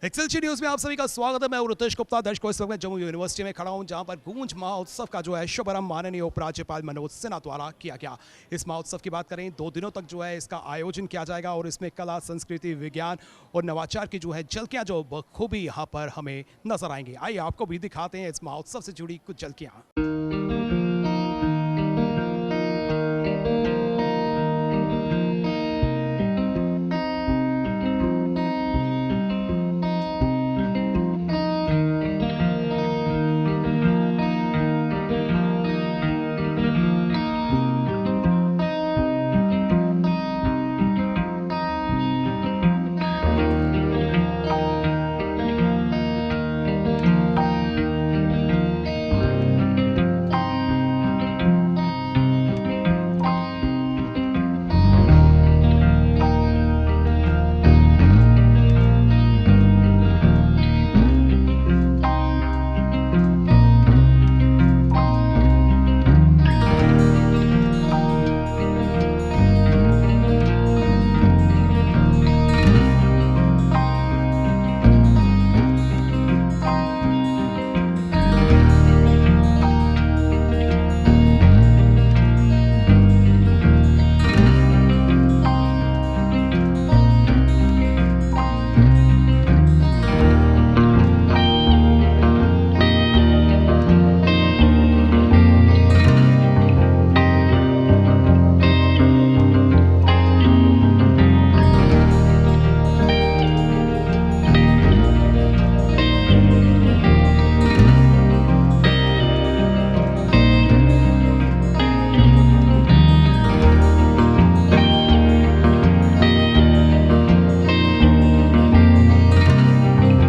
एक्सेलसी news में आप सभी का स्वागत है। मैं रितेश गुप्ता। दर्शकों, इस वक्त मैं जम्मू यूनिवर्सिटी में खड़ा हूं, जहां पर गूंज महोत्सव का जो है शुभारंभ माननीय उपराज्यपाल मनोज सिन्हा द्वारा किया गया। इस महोत्सव की बात करें, 2 दिनों तक जो है इसका आयोजन किया जाएगा और इसमें कला, संस्कृति, विज्ञान और नवाचार की जो है झलकियां जो बखूबी यहाँ पर हमें नजर आएंगी। आइए आपको भी दिखाते हैं इस महोत्सव से जुड़ी कुछ झलकियाँ।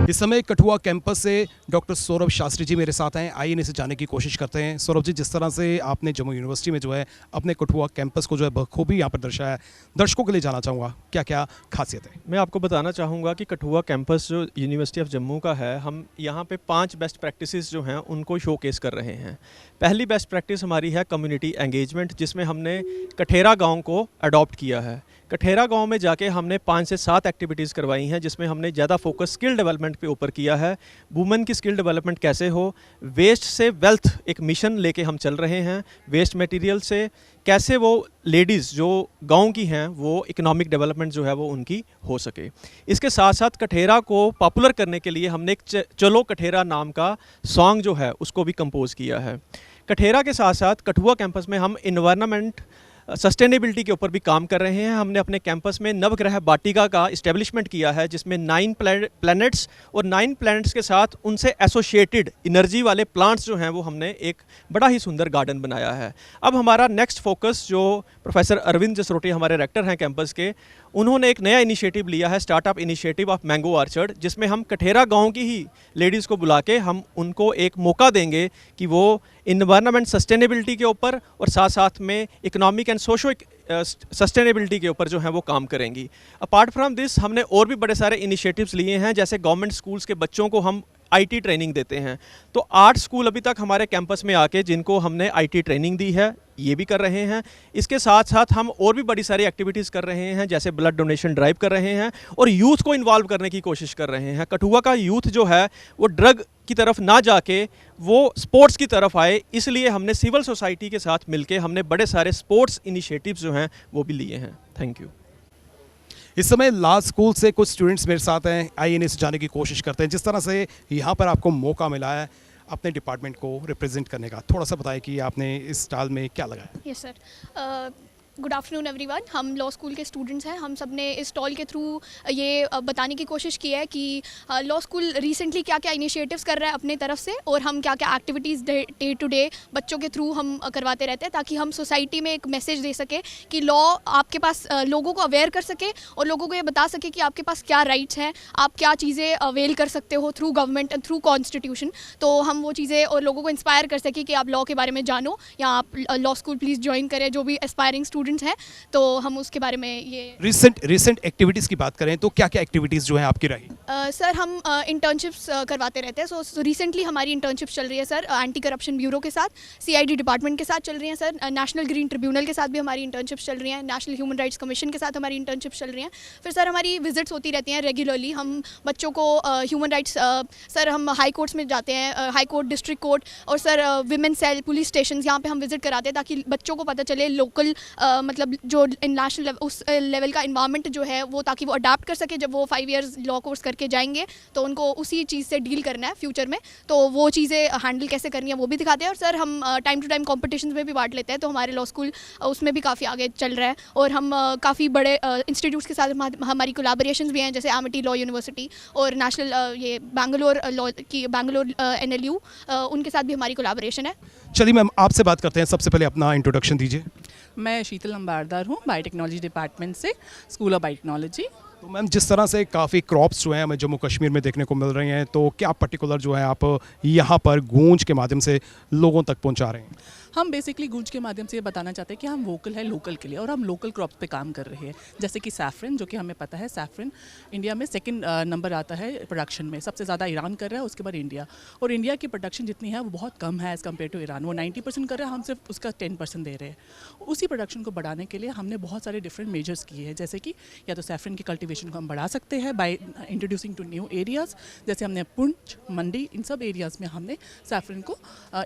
इस समय कठुआ कैंपस से डॉक्टर सौरभ शास्त्री जी मेरे साथ हैं। आइए इनसे जानने की कोशिश करते हैं। सौरभ जी, जिस तरह से आपने जम्मू यूनिवर्सिटी में जो है अपने कठुआ कैंपस को जो है बखूबी यहाँ पर दर्शाया है, दर्शकों के लिए जानना चाहूँगा क्या क्या खासियत है। मैं आपको बताना चाहूँगा कि कठुआ कैंपस जो यूनिवर्सिटी ऑफ जम्मू का है, हम यहाँ पे 5 बेस्ट प्रैक्टिसेस जो हैं उनको शोकेस कर रहे हैं। पहली बेस्ट प्रैक्टिस हमारी है कम्युनिटी एंगेजमेंट, जिसमें हमने कठेरा गाँव को अडॉप्ट किया है। कठेरा गांव में जाके हमने 5 से 7 एक्टिविटीज़ करवाई हैं, जिसमें हमने ज़्यादा फोकस स्किल डेवलपमेंट पे ऊपर किया है। वुमेन की स्किल डेवलपमेंट कैसे हो, वेस्ट से वेल्थ एक मिशन लेके हम चल रहे हैं। वेस्ट मटेरियल से कैसे वो लेडीज़ जो गांव की हैं वो इकोनॉमिक डेवलपमेंट जो है वो उनकी हो सके। इसके साथ साथ कठेरा को पॉपुलर करने के लिए हमने एक चलो कठेरा नाम का सॉन्ग जो है उसको भी कंपोज किया है। कठेरा के साथ साथ कठुआ कैंपस में हम इन्वायरमेंट सस्टेनेबिलिटी के ऊपर भी काम कर रहे हैं। हमने अपने कैंपस में नवग्रह वाटिका का इस्टेब्लिशमेंट किया है, जिसमें 9 प्लैनेट्स और 9 प्लैनेट्स के साथ उनसे एसोसिएटेड एनर्जी वाले प्लांट्स जो हैं वो हमने एक बड़ा ही सुंदर गार्डन बनाया है। अब हमारा नेक्स्ट फोकस, जो प्रोफेसर अरविंद जसरोटी हमारे रेक्टर हैं कैंपस के, उन्होंने एक नया इनिशिएटिव लिया है, startup initiative of mango orchard, जिसमें हम कठेरा गाँव की ही लेडीज़ को बुला के हम उनको एक मौका देंगे कि वो इन्वायरमेंट सस्टेनेबिलिटी के ऊपर और साथ साथ में इकोनॉमिक एंड सोशो सस्टेनेबिलिटी के ऊपर जो है वो काम करेंगी। अपार्ट फ्रॉम दिस हमने और भी बड़े सारे इनिशिएटिव्स लिए हैं, जैसे गवर्नमेंट स्कूल्स के बच्चों को हम आईटी ट्रेनिंग देते हैं। तो 8 स्कूल अभी तक हमारे कैंपस में आके जिनको हमने आईटी ट्रेनिंग दी है, ये भी कर रहे हैं। इसके साथ साथ हम और भी बड़ी सारी एक्टिविटीज़ कर रहे हैं, जैसे ब्लड डोनेशन ड्राइव कर रहे हैं और यूथ को इन्वॉल्व करने की कोशिश कर रहे हैं। कठुआ का यूथ जो है वो ड्रग की तरफ ना जाके वो स्पोर्ट्स की तरफ आए, इसलिए हमने सिविल सोसाइटी के साथ मिलके हमने बड़े सारे स्पोर्ट्स इनिशिएटिव्स जो हैं वो भी लिए हैं। Thank you. इस समय लाल स्कूल से कुछ स्टूडेंट्स मेरे साथ हैं। आइए इनसे जानने की कोशिश करते हैं। जिस तरह से यहाँ पर आपको मौका मिला है अपने डिपार्टमेंट को रिप्रेजेंट करने का, थोड़ा सा बताएं कि आपने इस स्टॉल में क्या लगाया। Yes sir, good afternoon everyone. हम लॉ स्कूल के स्टूडेंट्स हैं। हम सब ने इस स्टॉल के थ्रू ये बताने की कोशिश की है कि लॉ स्कूल रिसेंटली क्या क्या इनिशिएटिव्स कर रहा है अपने तरफ से और हम क्या क्या एक्टिविटीज़ डे टू डे बच्चों के थ्रू हम करवाते रहते हैं, ताकि हम सोसाइटी में एक मैसेज दे सके कि लॉ आपके पास लोगों को अवेयर कर सके और लोगों को ये बता सके कि आपके पास क्या राइट्स हैं, आप क्या चीज़ें अवेल कर सकते हो through government and through constitution. तो हम वो चीज़ें और लोगों को इंस्पायर कर सकें कि आप लॉ के बारे में जानो या आप लॉ स्कूल प्लीज़ ज्वाइन करें। जो भी एस्पायरिंग स्टूडेंट स्टूडेंट्स हैं, तो हम उसके बारे में ये रिसेंट एक्टिविटीज़ की बात करें तो क्या क्या एक्टिविटीज़ जो हैं आपकी रही? सर हम इंटर्नशिप्स करवाते रहते हैं। सो रिसेंटली हमारी इंटर्नशिप्स चल रही है सर एंटी करप्शन ब्यूरो के साथ, सीआईडी डिपार्टमेंट के साथ चल रही हैं सर, नेशनल ग्रीन ट्रिब्यूनल के साथ भी हमारी इंटर्नशिप्स चल रही हैं, नेशनल ह्यूमन राइट्स कमीशन के साथ हमारी इंटर्नशिप्स चल रही हैं। फिर सर हमारी विजिट्स होती रहती हैं रेगुलरली। हम बच्चों को ह्यूमन राइट्स सर हम हाई कोर्ट्स में जाते हैं, हाई कोर्ट, डिस्ट्रिक्ट कोर्ट और sir women cell, police station, यहाँ पे हम विजिट कराते हैं ताकि बच्चों को पता चले लोकल मतलब जो नेशनल उस लेवल का इन्वायरमेंट जो है वो, ताकि वो अडाप्ट कर सके। जब वो 5 ईयर्स लॉ कोर्स करके जाएंगे तो उनको उसी चीज़ से डील करना है फ्यूचर में, तो वो चीज़ें हैंडल कैसे करनी है वो भी दिखाते हैं। और सर हम टाइम टू टाइम कॉम्पिटिशन्स में भी पार्ट लेते हैं, तो हमारे लॉ स्कूल उसमें भी काफ़ी आगे चल रहा है। और हम काफ़ी बड़े इंस्टीट्यूट्स के साथ हमारी कोलैबोरेशंस भी हैं, जैसे एमिटी लॉ यूनिवर्सिटी और नेशनल ये बैंगलोर लॉ की बैंगलोर NLU, उनके साथ भी हमारी कोलैबोरेशन है। चलिए मैम, आपसे बात करते हैं। सबसे पहले अपना इंट्रोडक्शन दीजिए। मैं शीतल अंबारदार हूँ, बायोटेक्नोलॉजी डिपार्टमेंट से, स्कूल ऑफ बायोटेक्नोलॉजी। तो मैम, जिस तरह से काफ़ी क्रॉप्स जो हैं हमें जम्मू कश्मीर में देखने को मिल रही हैं, तो क्या पर्टिकुलर जो है आप यहाँ पर गूंज के माध्यम से लोगों तक पहुँचा रहे हैं? हम बेसिकली गूंज के माध्यम से ये बताना चाहते हैं कि हम वोकल है लोकल के लिए, और हम लोकल क्रॉप्स पे काम कर रहे हैं। जैसे कि सैफरन, जो कि हमें पता है सैफरन इंडिया में सेकंड नंबर आता है प्रोडक्शन में, सबसे ज़्यादा ईरान कर रहा है, उसके बाद इंडिया। और इंडिया की प्रोडक्शन जितनी है वो बहुत कम है एज़ कम्पेयर टू ईरान। वो 90% कर रहा है, हम सिर्फ उसका 10% दे रहे हैं। उसी प्रोडक्शन को बढ़ाने के लिए हमने बहुत सारे डिफरेंट मेजर्स किए हैं, जैसे कि या तो सैफरन की कल्टिवेशन को हम बढ़ा सकते हैं by introducing to new areas, जैसे हमने पुंछ, मंडी, इन सब एरियाज़ में हमने सैफरन को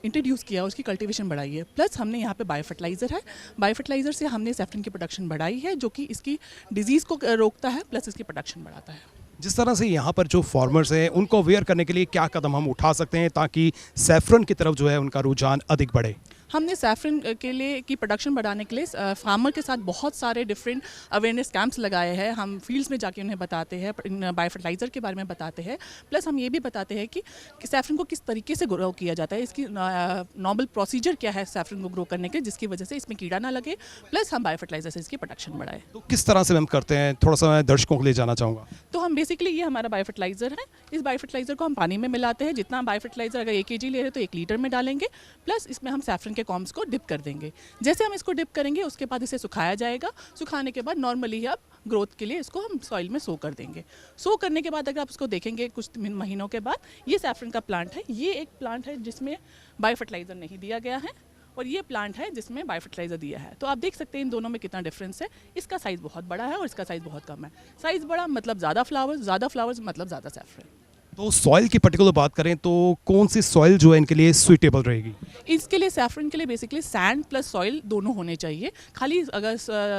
इंट्रोड्यूस किया, उसकी कल्टिवेशन बढ़ाई है। प्लस हमने यहाँ पे बायो फर्टिलाइज़र है, बायो फर्टिलाइज़र से हमने सैफरन की प्रोडक्शन बढ़ाई है, जो कि इसकी डिजीज़ को रोकता है प्लस इसकी प्रोडक्शन बढ़ाता है। जिस तरह से यहाँ पर जो फार्मर्स हैं उनको अवेयर करने के लिए क्या कदम हम उठा सकते हैं ताकि सैफरन की तरफ जो है उनका रुझान अधिक बढ़े? हमने सैफरन के लिए की प्रोडक्शन बढ़ाने के लिए फार्मर के साथ बहुत सारे डिफरेंट अवेयरनेस कैंप्स लगाए हैं। हम फील्ड्स में जाके उन्हें बताते हैं, बायो फर्टिलाइज़र के बारे में बताते हैं। प्लस हम ये भी बताते हैं कि सैफरन को किस तरीके से ग्रो किया जाता है, इसकी नॉर्मल प्रोसीजर क्या है सैफरन को ग्रो करने के, जिसकी वजह से इसमें कीड़ा ना लगे, प्लस हम बायो फर्टिलाइज़र से इसकी प्रोडक्शन बढ़ाए। तो किस तरह से हम करते हैं, थोड़ा सा मैं दर्शकों को ले जाना चाहूँगा। तो हम बेसिकली, ये हमारा बायो फर्टिलाइज़र है, इस बायो फर्टिलाइज़र को हम पानी में मिलाते हैं। जितना बायो फर्टिलाइज़र अगर 1 kg ले रहे हैं तो 1 लीटर में डालेंगे, प्लस इसमें हम सैफरन के कॉम्स को डिप कर देंगे। जैसे हम इसको डिप करेंगे उसके बाद इसे सुखाया जाएगा। सुखाने के बाद नॉर्मली अब ग्रोथ के लिए इसको हम सॉइल में सो कर देंगे। सो करने के बाद अगर आप इसको देखेंगे कुछ महीनों के बाद, ये सैफरन का प्लांट है। ये एक प्लांट है जिसमें बायो फर्टिलाइज़र नहीं दिया गया है, और ये प्लांट है जिसमें बायो फर्टिलाइज़र दिया है। तो आप देख सकते हैं इन दोनों में कितना डिफरेंस है। इसका साइज़ बहुत बड़ा है और इसका साइज़ बहुत कम है। साइज़ बड़ा मतलब ज़्यादा फ्लावर्स मतलब ज़्यादा सैफरन। तो सॉइल की पर्टिकुलर बात करें तो कौन सी सॉइल जो है इनके लिए सुइटेबल रहेगी? इसके लिए सैफरन के लिए बेसिकली सैंड प्लस सॉइल दोनों होने चाहिए। खाली अगर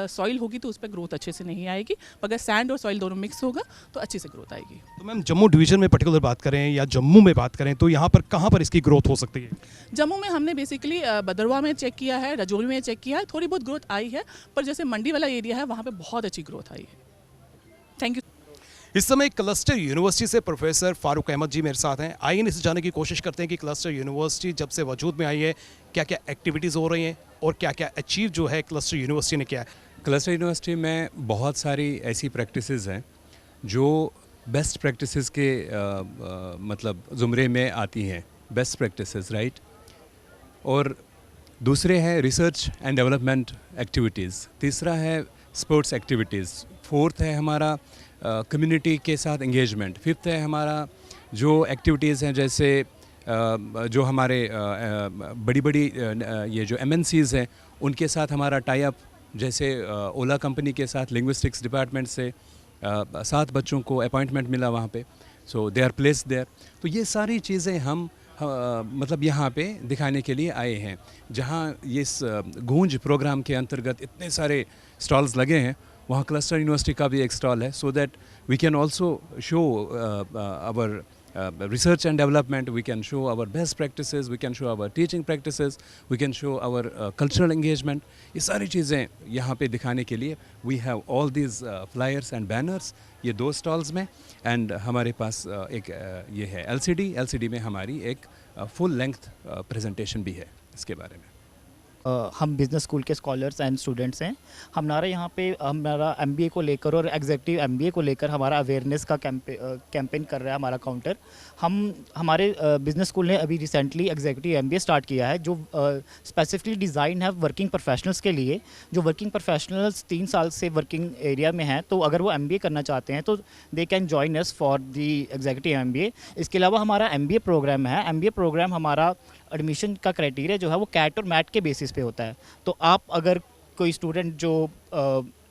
सॉइल होगी तो उस पर ग्रोथ अच्छे से नहीं आएगी, अगर सैंड और सॉइल दोनों मिक्स होगा तो अच्छे से ग्रोथ आएगी। तो मैम, जम्मू डिवीजन में पर्टिकुलर बात करें या जम्मू में बात करें तो यहाँ पर कहाँ पर इसकी ग्रोथ हो सकती है? जम्मू में हमने बेसिकली भदरवा में चेक किया है, राजौरी में चेक किया है, थोड़ी बहुत ग्रोथ आई है, पर जैसे मंडी वाला एरिया है वहाँ पर बहुत अच्छी ग्रोथ आई है। Thank you. इस समय क्लस्टर यूनिवर्सिटी से प्रोफेसर फारूक अहमद जी मेरे साथ हैं। आइए इनसे जानने की कोशिश करते हैं कि क्लस्टर यूनिवर्सिटी जब से वजूद में आई है क्या क्या एक्टिविटीज़ हो रही हैं और क्या क्या अचीव जो है क्लस्टर यूनिवर्सिटी ने किया है। क्लस्टर यूनिवर्सिटी में बहुत सारी ऐसी प्रैक्टिसेस हैं जो बेस्ट प्रैक्टिसेस के मतलब ज़ुमरे में आती हैं, बेस्ट प्रैक्टिसेस, राइट। और दूसरे हैं रिसर्च एंड डेवलपमेंट एक्टिविटीज़, तीसरा है स्पोर्ट्स एक्टिविटीज़, फोर्थ है हमारा कम्युनिटी के साथ एंगेजमेंट, फिफ्थ है हमारा जो एक्टिविटीज़ हैं जैसे जो हमारे बड़ी बड़ी ये जो MNCs हैं उनके साथ हमारा टाई अप, जैसे ओला कंपनी के साथ लिंग्विस्टिक्स डिपार्टमेंट से 7 बच्चों को अपॉइंटमेंट मिला वहाँ पे, सो दे आर प्लेस्ड देयर। तो ये सारी चीज़ें हम मतलब यहाँ पे दिखाने के लिए आए हैं, जहाँ ये इस गूंज प्रोग्राम के अंतर्गत इतने सारे स्टॉल्स लगे हैं, वहाँ क्लस्टर यूनिवर्सिटी का भी एक स्टॉल है, so that we can also show our research and development, we can show our best practices, we can show our teaching practices, we can show our cultural engagement. ये सारी चीज़ें यहाँ पे दिखाने के लिए we have all these flyers and banners, ये 2 stalls में, and हमारे पास एक ये है LCD में हमारी एक full length presentation भी है इसके बारे में। हम बिज़नेस स्कूल के स्कॉलर्स एंड स्टूडेंट्स हैं। हमारा यहाँ पे हमारा एमबीए को लेकर और एग्जीक्यूटिव एमबीए को लेकर हमारा अवेयरनेस का कैंपेन कर रहा है हमारा काउंटर। हमारे बिज़नेस स्कूल ने अभी रिसेंटली एग्जीक्यूटिव एमबीए स्टार्ट किया है, जो स्पेसिफिकली डिज़ाइन है वर्किंग प्रोफेशनल्स के लिए। जो वर्किंग प्रोफेशनल्स 3 साल से वर्किंग एरिया में हैं, तो अगर वो एमबीए करना चाहते हैं तो they can join us for the executive MBA. इसके अलावा हमारा एमबीए प्रोग्राम है। एमबीए प्रोग्राम हमारा एडमिशन का क्राइटेरिया जो है वो कैट और मैट के बेसिस पे होता है। तो आप अगर कोई स्टूडेंट जो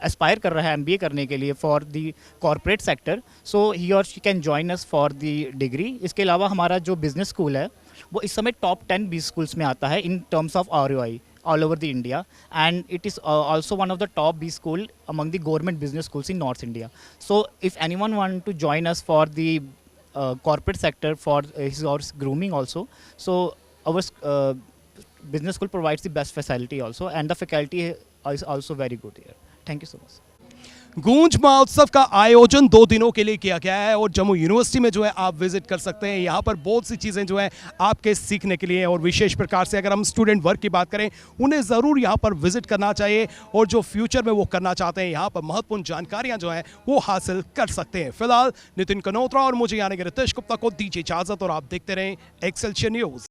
एस्पायर कर रहा है एमबीए करने के लिए फॉर दी कॉर्पोरेट सेक्टर, सो ही और she can join us for the degree. इसके अलावा हमारा जो बिज़नेस स्कूल है वो इस समय टॉप 10 बी स्कूल्स में आता है in terms of ROI all over the India, and it is also one of the top B school among the government business schools in North India. So if anyone want to join us for the corporate sector for his or grooming also, so our business school provides the best facility also, and the faculty is also very good here. Thank you so much. गूंज महोत्सव का आयोजन 2 दिनों के लिए किया गया है और जम्मू यूनिवर्सिटी में जो है आप विजिट कर सकते हैं। यहाँ पर बहुत सी चीज़ें जो है आपके सीखने के लिए हैं, और विशेष प्रकार से अगर हम स्टूडेंट वर्क की बात करें, उन्हें ज़रूर यहाँ पर विजिट करना चाहिए, और जो फ्यूचर में वो करना चाहते हैं यहाँ पर महत्वपूर्ण जानकारियाँ जो हैं वो हासिल कर सकते हैं। फिलहाल नितिन कनोत्रा और मुझे यानी कि रितेश गुप्ता को दीजिए इजाज़त, और आप देखते रहें एक्सेलशियर न्यूज़।